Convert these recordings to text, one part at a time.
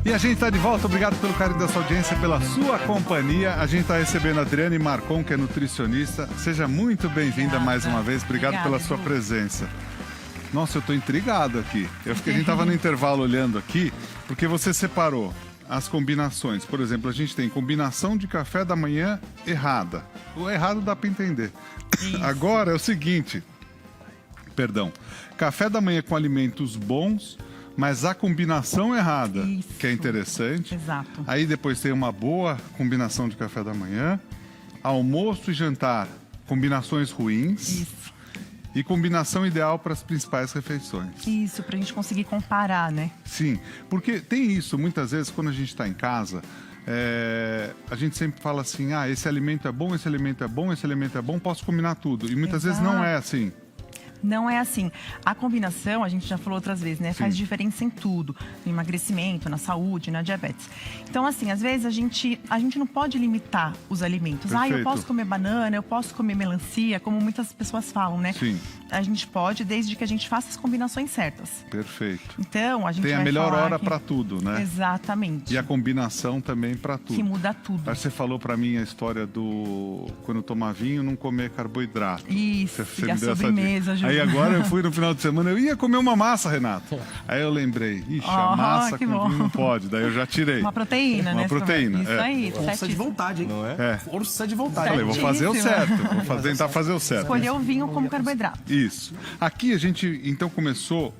E a gente está de volta, obrigado pelo carinho da sua audiência, pela sua companhia. A gente está recebendo a Adriane Marcon, que é nutricionista. Seja muito bem-vinda mais uma vez, obrigado pela sua presença. Nossa, eu estou intrigado aqui. A gente estava no intervalo olhando aqui, porque você separou as combinações. Por exemplo, a gente tem combinação de café da manhã errada. O errado dá para entender. Isso. Agora é o seguinte, café da manhã com alimentos bons, mas a combinação errada, isso, que é interessante. Exato. Aí depois tem uma boa combinação de café da manhã, almoço e jantar, combinações ruins. Isso. E combinação ideal para as principais refeições. Isso, para a gente conseguir comparar, né? Sim, porque tem isso, muitas vezes, quando a gente está em casa, a gente sempre fala assim, esse alimento é bom, esse alimento é bom, esse alimento é bom, posso combinar tudo. E muitas vezes não é assim. Não é assim. A combinação, a gente já falou outras vezes, né? Sim. Faz diferença em tudo. No emagrecimento, na saúde, na diabetes. Então, assim, às vezes a gente não pode limitar os alimentos. Perfeito. Eu posso comer banana, eu posso comer melancia, como muitas pessoas falam, né? Sim. A gente pode, desde que a gente faça as combinações certas. Perfeito. Então, a gente tem a vai melhor falar hora que... para tudo, né? Exatamente. E a combinação também para tudo. Que muda tudo. Aí você falou para mim a história do quando tomar vinho, não comer carboidrato. Isso, você e a sobremesa, Aí agora eu fui no final de semana, eu ia comer uma massa, Renato. Aí eu lembrei, a massa com vinho não pode, daí eu já tirei. Uma proteína, né? Uma proteína. Isso aí. Força de vontade, hein? Não é? Força de vontade. Falei, vou fazer o certo, tentar fazer o certo. Escolher o vinho como carboidrato. Isso. Aqui a gente, então, começou,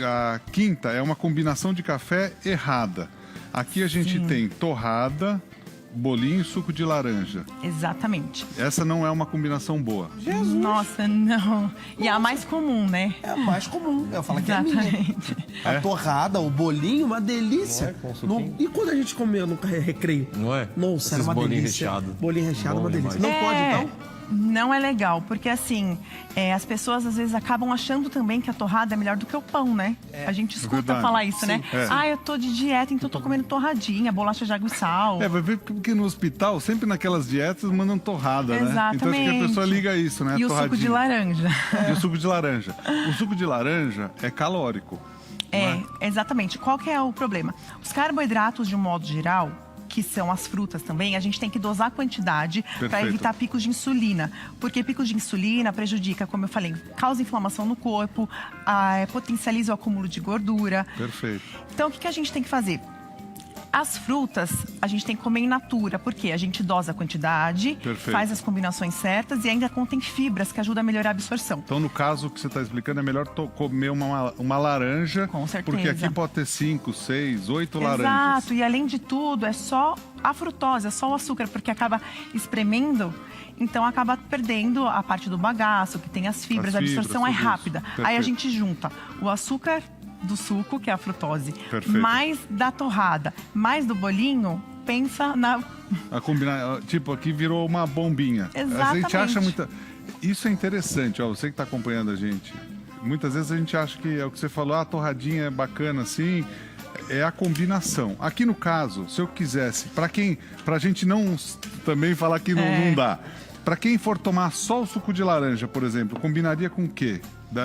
a quinta é uma combinação de café errada. Aqui a gente tem torrada, bolinho e suco de laranja. Exatamente. Essa não é uma combinação boa. Jesus. Nossa, não. E é a mais comum, né? É a mais comum. Eu falo que é Exatamente. minha. A torrada, o bolinho, uma delícia. E quando a gente comeu no recreio? Não é? Nossa, era uma bolinho delícia. Recheado. Bolinho recheado, Bom uma delícia. demais. Não pode, então? Não é legal, porque assim, as pessoas às vezes acabam achando também que a torrada é melhor do que o pão, né? A gente escuta verdade. falar isso, né? É. Eu tô de dieta, então tô comendo torradinha, bolacha de água e sal. Vai ver porque no hospital, sempre naquelas dietas, mandam torrada, né? Exatamente. Então acho que a pessoa liga isso, né? E o suco de laranja. E o suco de laranja. O suco de laranja é calórico. Exatamente. Qual que é o problema? Os carboidratos, de um modo geral, que são as frutas também, a gente tem que dosar a quantidade para evitar picos de insulina. Porque picos de insulina prejudica, como eu falei, causa inflamação no corpo, potencializa o acúmulo de gordura. Perfeito. Então, o que a gente tem que fazer? As frutas, a gente tem que comer in natura, porque a gente dosa a quantidade, faz as combinações certas e ainda contém fibras que ajudam a melhorar a absorção. Então, no caso que você está explicando, é melhor comer uma laranja. Com certeza. Porque aqui pode ter 5, 6, 8 laranjas. Exato, e além de tudo, é só a frutose, é só o açúcar, porque acaba espremendo, então acaba perdendo a parte do bagaço, que tem as fibras, a absorção é rápida. Aí a gente junta o açúcar do suco, que é a frutose, mais da torrada, mais do bolinho, pensa na... A combinar, tipo, aqui virou uma bombinha. Exatamente. A gente acha muita... Isso é interessante, você que está acompanhando a gente. Muitas vezes a gente acha que é o que você falou, a torradinha é bacana assim, é a combinação. Aqui no caso, se eu quisesse, pra gente não também falar que não dá, pra quem for tomar só o suco de laranja, por exemplo, combinaria com o quê?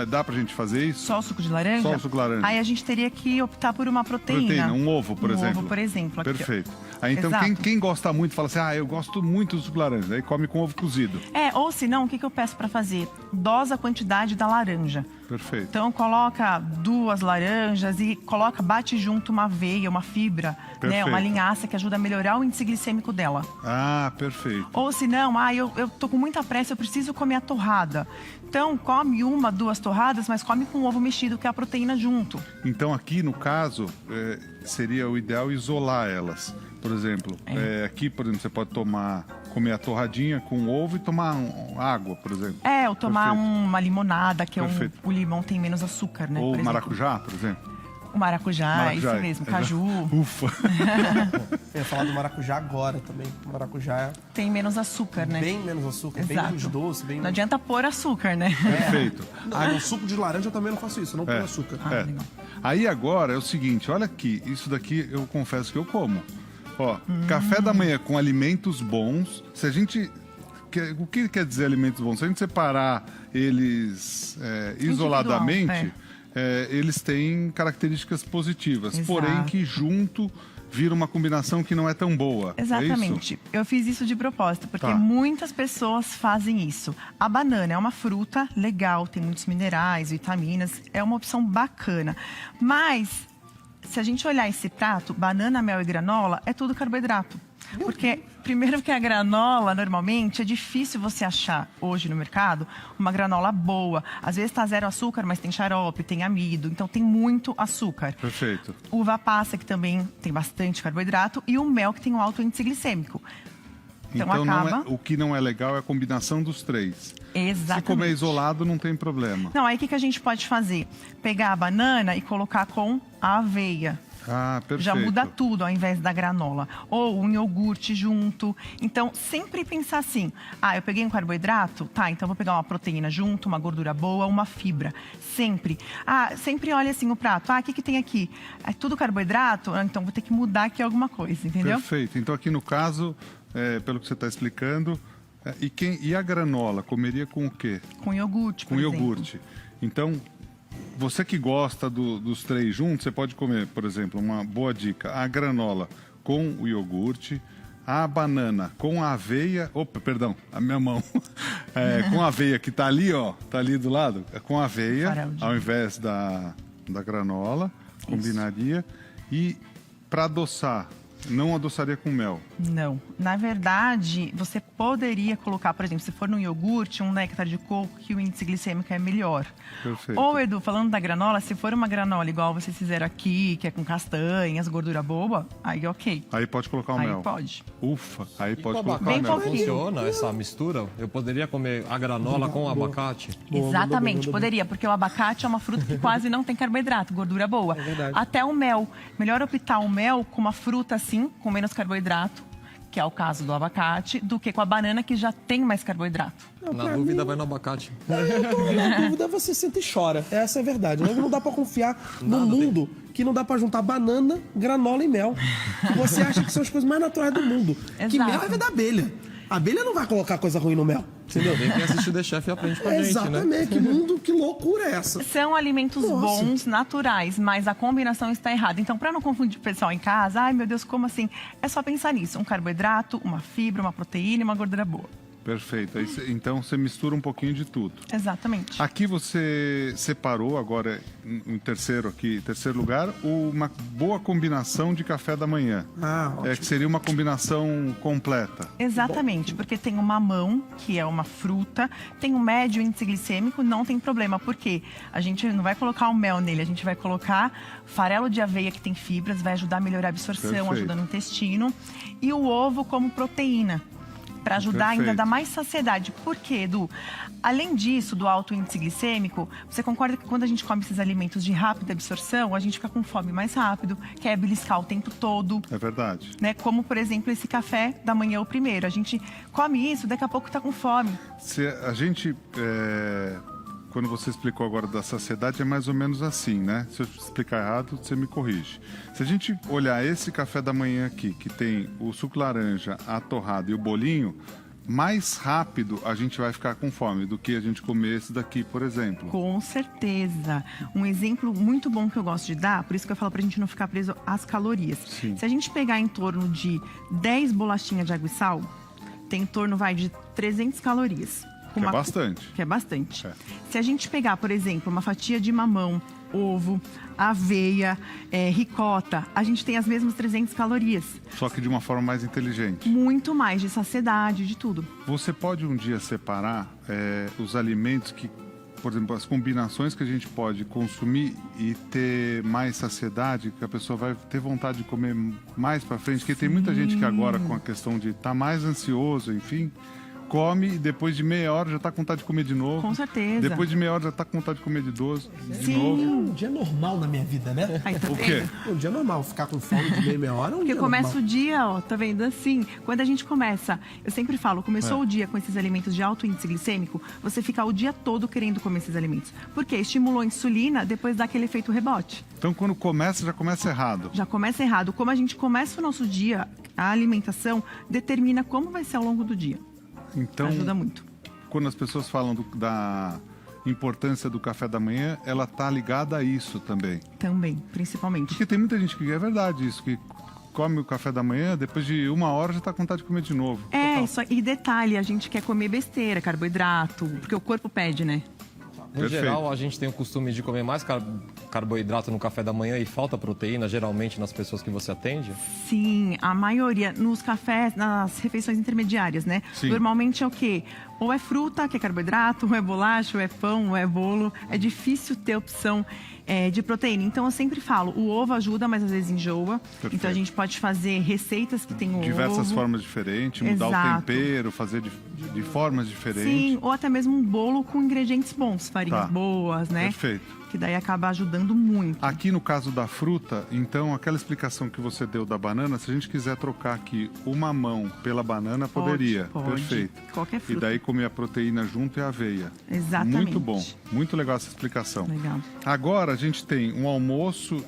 Dá pra gente fazer isso? Só o suco de laranja? Só o suco de laranja. Aí a gente teria que optar por uma proteína. Um ovo, por exemplo. Um ovo, por exemplo. Aqui, perfeito. Aí, então, exato. quem gosta muito, fala assim, eu gosto muito do suco de laranja. Aí come com ovo cozido. Ou se não, o que eu peço pra fazer? Dosa a quantidade da laranja. Perfeito. Então, coloca 2 laranjas e bate junto uma aveia, uma fibra, né? Uma linhaça que ajuda a melhorar o índice glicêmico dela. Perfeito. Ou se não, eu tô com muita pressa, eu preciso comer a torrada. Então, come 1, 2 torradas, mas come com ovo mexido, que é a proteína junto. Então, aqui no caso, seria o ideal isolar elas. Por exemplo, aqui, por exemplo, você pode comer a torradinha com ovo e tomar água, por exemplo. Ou tomar uma limonada, que o limão tem menos açúcar, né? Ou maracujá, por exemplo. O maracujá, isso mesmo, caju. Ufa! Eu ia falar do maracujá agora também. O maracujá tem menos açúcar, né? Bem menos açúcar, exato. Bem menos doce. Não adianta pôr açúcar, né? Perfeito. No suco de laranja eu também não faço isso, eu não ponho açúcar. Legal. Aí agora é o seguinte, olha aqui, isso daqui eu confesso que eu como. Café da manhã com alimentos bons, se a gente... O que quer dizer alimentos bons? Se a gente separar eles isoladamente... eles têm características positivas, exato. porém que junto vira uma combinação que não é tão boa. Exatamente. É isso? Eu fiz isso de propósito, porque Tá. muitas pessoas fazem isso. A banana é uma fruta legal, tem muitos minerais, vitaminas, é uma opção bacana. Mas, se a gente olhar esse prato, banana, mel e granola, é tudo carboidrato. Porque, primeiro que a granola, normalmente, é difícil você achar hoje no mercado uma granola boa. Às vezes está zero açúcar, mas tem xarope, tem amido, então tem muito açúcar. Perfeito. Uva passa, que também tem bastante carboidrato, e o mel, que tem um alto índice glicêmico. Então acaba... o que não é legal é a combinação dos três. Exatamente. Se comer isolado, não tem problema. Não, aí o que a gente pode fazer? Pegar a banana e colocar com a aveia. Ah, perfeito. Já muda tudo ao invés da granola. Ou um iogurte junto. Então, sempre pensar assim, eu peguei um carboidrato? Tá, então vou pegar uma proteína junto, uma gordura boa, uma fibra. Sempre. Sempre olha assim o prato. O que tem aqui? É tudo carboidrato? Então vou ter que mudar aqui alguma coisa, entendeu? Perfeito. Então, aqui no caso, pelo que você está explicando, e a granola, comeria com o quê? Com iogurte, Com por iogurte. exemplo. Então, você que gosta dos três juntos, você pode comer, por exemplo, uma boa dica, a granola com o iogurte, a banana com a aveia, a minha mão, com a aveia que tá ali, ó, tá ali do lado, com a aveia, ao invés da granola, combinaria. E para adoçar, não adoçaria com mel? Não. Na verdade, você poderia colocar, por exemplo, se for no iogurte, um néctar de coco, que o índice glicêmico é melhor. Perfeito. Ou, Edu, falando da granola, se for uma granola igual vocês fizeram aqui, que é com castanhas, gordura boba, aí ok. Aí pode colocar o mel? Aí pode. Ufa, aí pode com colocar o Bem mel. pouquinho. Funciona essa mistura? Eu poderia comer a granola com o abacate? Exatamente, poderia, porque o abacate é uma fruta que quase não tem carboidrato, gordura boa. É verdade. Até o mel. Melhor optar o mel com uma fruta assim, com menos carboidrato, que é o caso do abacate, do que com a banana, que já tem mais carboidrato. Na dúvida, vai no abacate. Na dúvida, você senta e chora. Essa é a verdade. Não dá pra confiar no mundo que não dá pra juntar banana, granola e mel. Você acha que são as coisas mais naturais do mundo. Que Exato. mel é da abelha. A abelha não vai colocar coisa ruim no mel. Entendeu? Tem que assistir o The Chef e aprende com a gente, né? Exatamente. Que mundo, que loucura é essa? São alimentos Nossa. bons, naturais, mas a combinação está errada. Então, para não confundir o pessoal em casa, ai meu Deus, como assim? É só pensar nisso: um carboidrato, uma fibra, uma proteína e uma gordura boa. Perfeito. Então você mistura um pouquinho de tudo. Exatamente. Aqui você separou agora, em terceiro lugar, uma boa combinação de café da manhã. Ótimo. Que seria uma combinação completa. Exatamente, porque tem o mamão, que é uma fruta, tem o médio índice glicêmico, não tem problema, porque a gente não vai colocar o mel nele, a gente vai colocar farelo de aveia, que tem fibras, vai ajudar a melhorar a absorção, Perfeito. ajuda no intestino, e o ovo como proteína, para ajudar ainda a dar mais saciedade. Por quê, Edu? Além disso, do alto índice glicêmico, você concorda que quando a gente come esses alimentos de rápida absorção, a gente fica com fome mais rápido, quer beliscar o tempo todo. É verdade. Né? Como, por exemplo, esse café da manhã, o primeiro. A gente come isso, daqui a pouco tá com fome. Se a gente, quando você explicou agora da saciedade, é mais ou menos assim, né? Se eu explicar errado, você me corrige. Se a gente olhar esse café da manhã aqui, que tem o suco laranja, a torrada e o bolinho, mais rápido a gente vai ficar com fome do que a gente comer esse daqui, por exemplo. Com certeza. Um exemplo muito bom que eu gosto de dar, por isso que eu falo pra gente não ficar preso às calorias. Sim. Se a gente pegar em torno de 10 bolachinhas de água e sal, tem em torno, de 300 calorias. Que é bastante. Que é bastante. É. Se a gente pegar, por exemplo, uma fatia de mamão, ovo, aveia, ricota, a gente tem as mesmas 300 calorias. Só que de uma forma mais inteligente. Muito mais de saciedade, de tudo. Você pode um dia separar os alimentos que, por exemplo, as combinações que a gente pode consumir e ter mais saciedade, que a pessoa vai ter vontade de comer mais para frente, porque tem muita gente que agora, com a questão de estar mais ansioso, enfim, come e depois de meia hora já está com vontade de comer de novo. Com certeza. Depois de meia hora já está com vontade de comer de Sim. novo. Um dia normal na minha vida, né? Aí, tá O quê? vendo? Um dia normal, ficar com fome de meia hora é um Porque dia começa normal. o dia, ó, tá vendo? Assim, quando a gente começa, eu sempre falo, começou o dia com esses alimentos de alto índice glicêmico, você fica o dia todo querendo comer esses alimentos. Porque estimulou a insulina, depois dá aquele efeito rebote. Então, quando começa, já começa errado. Já começa errado. Como a gente começa o nosso dia, a alimentação determina como vai ser ao longo do dia. Então, Ajuda muito. quando as pessoas falam da importância do café da manhã, ela tá ligada a isso também. Também, principalmente. Porque tem muita gente que é verdade isso, que come o café da manhã, depois de 1 hora já tá com vontade de comer de novo. E detalhe, a gente quer comer besteira, carboidrato, porque o corpo pede, né? No geral, a gente tem o costume de comer mais carboidrato no café da manhã e falta proteína, geralmente, nas pessoas que você atende? Sim, a maioria, nos cafés, nas refeições intermediárias, né? Sim. Normalmente é o quê? Ou é fruta, que é carboidrato, ou é bolacha, ou é pão, ou é bolo. É difícil ter opção de proteína. Então, eu sempre falo, o ovo ajuda, mas às vezes enjoa. Perfeito. Então, a gente pode fazer receitas que tem o Diversas ovo. formas diferentes, mudar o Exato. tempero, fazer de formas diferentes. Sim, ou até mesmo um bolo com ingredientes bons, farinhas Tá. boas, né? Perfeito. Que daí acaba ajudando muito. Aqui no caso da fruta, então, aquela explicação que você deu da banana, se a gente quiser trocar aqui o mamão pela banana, poderia. Pode. Perfeito. Qualquer fruta. E daí comer a proteína junto e a aveia. Exatamente. Muito bom. Muito legal essa explicação. Legal. Agora a gente tem um almoço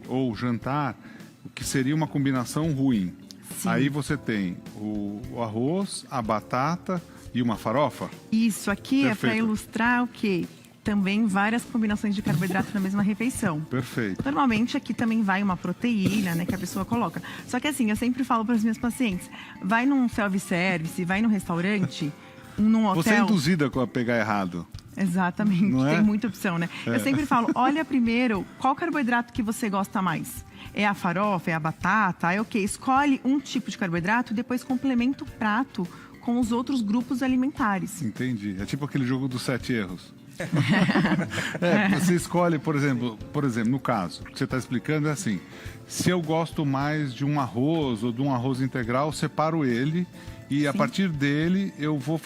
ou jantar, o que seria uma combinação ruim. Sim. Aí você tem o arroz, a batata e uma farofa. Isso aqui é para Perfeito. ilustrar o quê? Também várias combinações de carboidrato na mesma refeição. Perfeito. Normalmente aqui também vai uma proteína, né, que a pessoa coloca. Só que assim, eu sempre falo para os meus pacientes, vai num self-service, vai num restaurante, num hotel... Você é induzida a pegar errado. Exatamente, Não é? tem muita opção, né? Eu sempre falo, olha primeiro qual carboidrato que você gosta mais. É a farofa, é a batata, é o quê? Escolhe um tipo de carboidrato e depois complementa o prato com os outros grupos alimentares. Entendi. É tipo aquele jogo dos 7 erros. Você escolhe, por exemplo, no caso, o que você está explicando é assim, se eu gosto mais de um arroz ou de um arroz integral, separo ele e a partir dele eu vou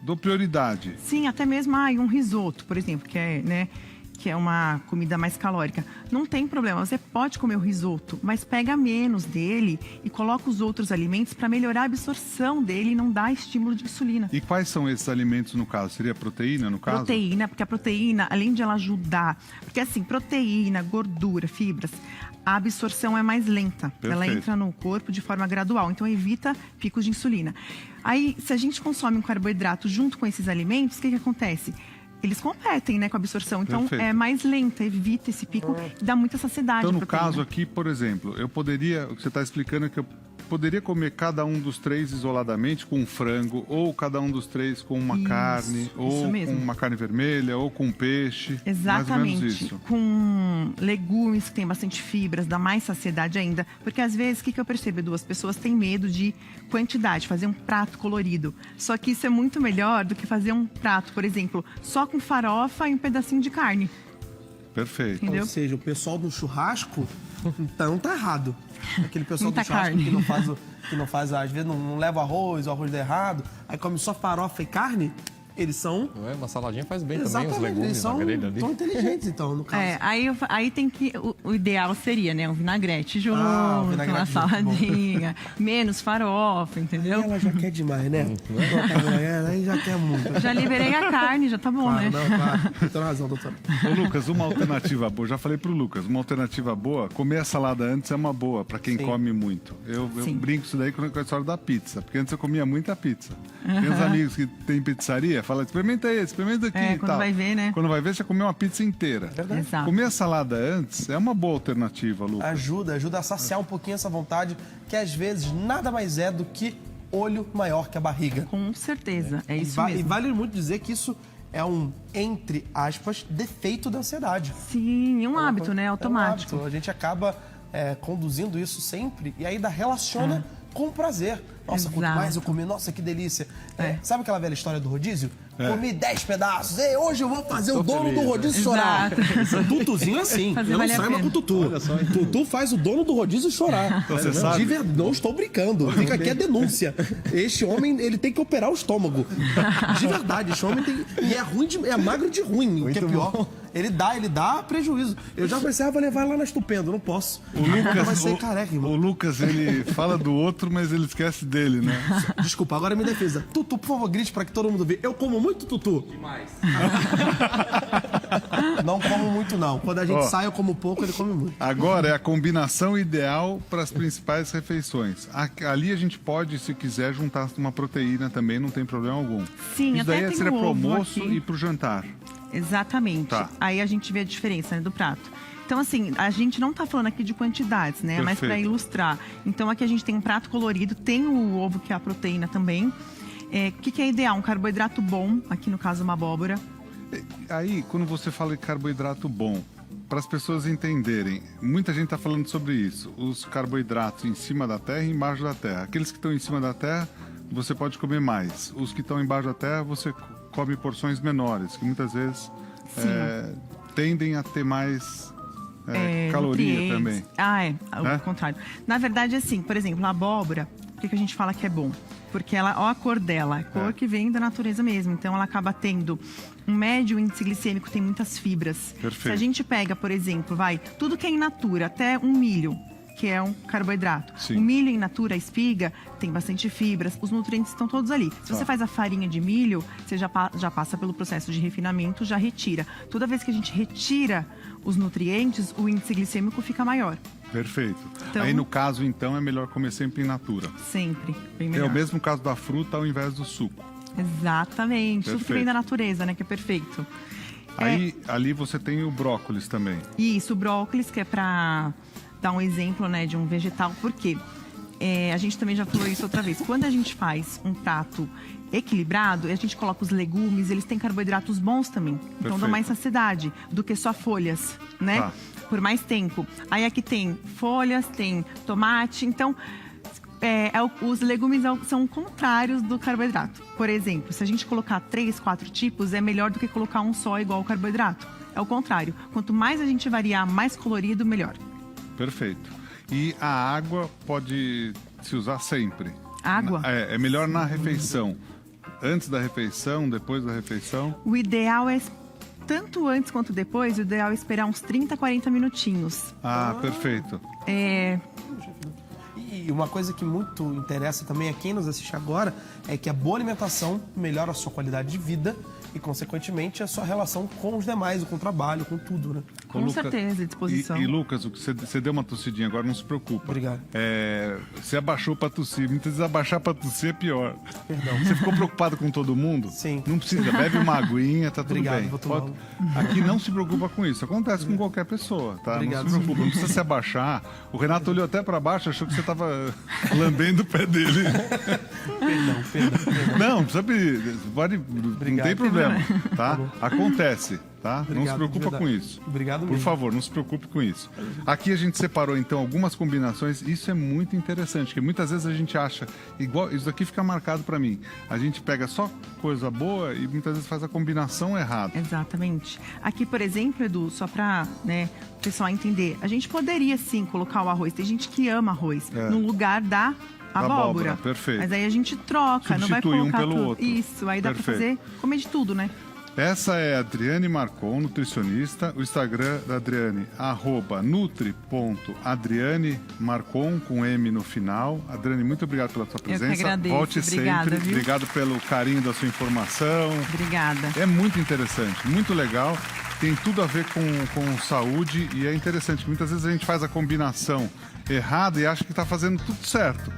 dou prioridade. Sim, até mesmo um risoto, por exemplo, que é uma comida mais calórica. Não tem problema, você pode comer o risoto, mas pega menos dele e coloca os outros alimentos para melhorar a absorção dele e não dar estímulo de insulina. E quais são esses alimentos no caso? Seria proteína no caso? Proteína, porque a proteína, além de ela ajudar, porque assim, proteína, gordura, fibras, a absorção é mais lenta. Perfeito. Ela entra no corpo de forma gradual, então evita picos de insulina. Aí, se a gente consome um carboidrato junto com esses alimentos, o que acontece? Eles competem, né, com a absorção. Então, Perfeito. é mais lenta, evita esse pico e dá muita saciedade. Então, à no proteína. caso aqui, por exemplo, o que você está explicando é que eu poderia comer cada um dos 3 isoladamente com um frango, ou cada um dos 3 com uma carne, ou mesmo. com uma carne vermelha, ou com peixe. Exatamente. Mais ou menos isso. Com legumes que tem bastante fibras, dá mais saciedade ainda. Porque às vezes, o que eu percebo, Edu? As pessoas têm medo de quantidade, fazer um prato colorido. Só que isso é muito melhor do que fazer um prato, por exemplo, só com farofa e um pedacinho de carne. Perfeito. Entendeu? Ou seja, o pessoal do churrasco, então tá errado. Aquele pessoal Muita do churrasco carne. que não faz, às vezes não leva arroz, o arroz dá errado, aí come só farofa e carne, eles são... Uma saladinha faz bem também, os Exatamente, eles legumes na são grelha ali. tão inteligentes, então, no caso. Aí tem que. O ideal seria, né? Um vinagrete junto, o vinagrete uma junto, saladinha, menos farofa, entendeu? Ela já quer demais, né? Aí já quer muito. Já liberei a carne, já tá bom, Claro, né? não, claro. Tem razão, doutor. Ô, Lucas, uma alternativa boa, já falei pro Lucas, uma alternativa boa, comer a salada antes é uma boa para quem Sim. come muito. Eu Sim. brinco isso daí com a história da pizza, porque antes eu comia muita pizza. Tem uns amigos que tem pizzaria, fala, experimenta esse, experimenta aqui e Quando tal. vai ver, né? Quando vai ver, você comeu uma pizza inteira. Exato. Comer a salada antes é uma boa alternativa, Lucas. Ajuda a saciar um pouquinho essa vontade, que às vezes nada mais é do que olho maior que a barriga. Com certeza, é isso E mesmo. vale muito dizer que isso é um, entre aspas, defeito da ansiedade. Sim, um hábito, né? É um Automático. hábito. A gente acaba conduzindo isso sempre e ainda relaciona com o prazer. Nossa, quanto Exato. mais eu comer, nossa, que delícia. Sabe aquela velha história do rodízio? Comi 10 pedaços. Ei, hoje eu vou fazer o dono do rodízio chorar. Tutuzinho é assim. Fazer Eu não valer a saio mais com pena. o Tutu. Tutu faz o dono do rodízio chorar. Você sabe? Não estou brincando. Fica aqui a denúncia. Este homem, ele tem que operar o estômago. De verdade, esse homem tem... E é ruim, é magro de ruim, o que é pior. Ele dá prejuízo. Eu já pensava levar lá na Estupendo, não posso. O Lucas, vai ser careca, irmão. o Lucas, ele fala do outro, mas ele esquece dele, né? Desculpa, agora me defesa. Tutu, por favor, grite pra que todo mundo veja. Eu como muito, Tutu? Demais. Não como muito, não. Quando a gente sai, eu como pouco, ele come muito. Agora é a combinação ideal para as principais refeições. Ali a gente pode, se quiser, juntar uma proteína também, não tem problema algum. Sim, Isso daí até tem seria o pro ovo almoço aqui. e pro jantar. Exatamente. Tá. Aí a gente vê a diferença, né, do prato. Então, assim, a gente não tá falando aqui de quantidades, né? Mas para ilustrar. Então, aqui a gente tem um prato colorido, tem o ovo, que é a proteína também. O que é ideal? Um carboidrato bom, aqui no caso uma abóbora. Aí, quando você fala de carboidrato bom, para as pessoas entenderem, muita gente está falando sobre isso. Os carboidratos em cima da terra e embaixo da terra. Aqueles que estão em cima da terra, você pode comer mais. Os que estão embaixo da terra, você come porções menores, que muitas vezes tendem a ter mais caloria também. O contrário. Na verdade, assim, por exemplo, a abóbora, por que a gente fala que é bom? Porque ela, ó a cor dela, cor que vem da natureza mesmo. Então ela acaba tendo um médio índice glicêmico, tem muitas fibras. Perfeito. Se a gente pega, por exemplo, tudo que é in natura, até um milho, que é um carboidrato. Sim. O milho in natura, a espiga, tem bastante fibras, os nutrientes estão todos ali. Se você faz a farinha de milho, você já passa pelo processo de refinamento, já retira. Toda vez que a gente retira os nutrientes, o índice glicêmico fica maior. Perfeito. Então, aí, no caso, então, é melhor comer sempre in natura. Sempre, bem É melhor. o mesmo caso da fruta ao invés do suco. Exatamente. Tudo que Perfeito. vem da natureza, né? Que é perfeito. Aí, ali você tem o brócolis também. Isso, o brócolis, que é para dar um exemplo, né, de um vegetal. Por quê? A gente também já falou isso outra vez. Quando a gente faz um prato equilibrado, a gente coloca os legumes, eles têm carboidratos bons também. Então Perfeito. dão mais saciedade do que só folhas, né? Tá. Por mais tempo. Aí aqui tem folhas, tem tomate. Então, os legumes são contrários do carboidrato. Por exemplo, se a gente colocar 3, 4 tipos, é melhor do que colocar um só igual ao carboidrato. É o contrário. Quanto mais a gente variar, mais colorido, melhor. Perfeito. E a água pode se usar sempre. Água? É melhor na refeição. Antes da refeição, depois da refeição. O ideal é, tanto antes quanto depois, o ideal é esperar uns 30, 40 minutinhos. Perfeito. E uma coisa que muito interessa também a quem nos assiste agora é que a boa alimentação melhora a sua qualidade de vida e, consequentemente, a sua relação com os demais, com o trabalho, com tudo, né? Com certeza, disposição. E Lucas, o que você deu uma tossidinha agora, não se preocupa. Obrigado. Você abaixou para tossir. Muitas vezes abaixar para tossir é pior. Perdão. Você ficou preocupado com todo mundo? Sim. Não precisa, bebe uma aguinha, tá tudo Obrigado, bem. vou tomar Aqui não se preocupa com isso. Acontece com qualquer pessoa, tá? Obrigado. Não se preocupa, não precisa se abaixar. O Renato olhou até para baixo, achou que você tava lambendo o pé dele. Perdão. Não, precisa pedir. Pode, não tem problema, tá? Acontece, tá? Não se Obrigado, preocupa de verdade. com isso. Obrigado Por mesmo. favor, não se preocupe com isso. Aqui a gente separou, então, algumas combinações. Isso é muito interessante, porque muitas vezes a gente acha, igual, isso aqui fica marcado para mim. A gente pega só coisa boa e muitas vezes faz a combinação errada. Exatamente. Aqui, por exemplo, Edu, só para o pessoal entender, a gente poderia sim colocar o arroz. Tem gente que ama arroz no lugar da abóbora. Perfeito. Mas aí a gente troca, não vai Substitui um colocar pelo tudo. outro. Isso, aí dá para Perfeito. fazer, comer de tudo, né? Essa é a Adriane Marcon, nutricionista. O Instagram da Adriane, @nutri.adrianemarcon, com M no final. Adriane, muito obrigado pela sua presença. Eu que agradeço. Volte Obrigada, sempre. viu? Obrigado pelo carinho da sua informação. Obrigada. É muito interessante, muito legal. Tem tudo a ver com saúde e é interessante que muitas vezes a gente faz a combinação errada e acha que está fazendo tudo certo.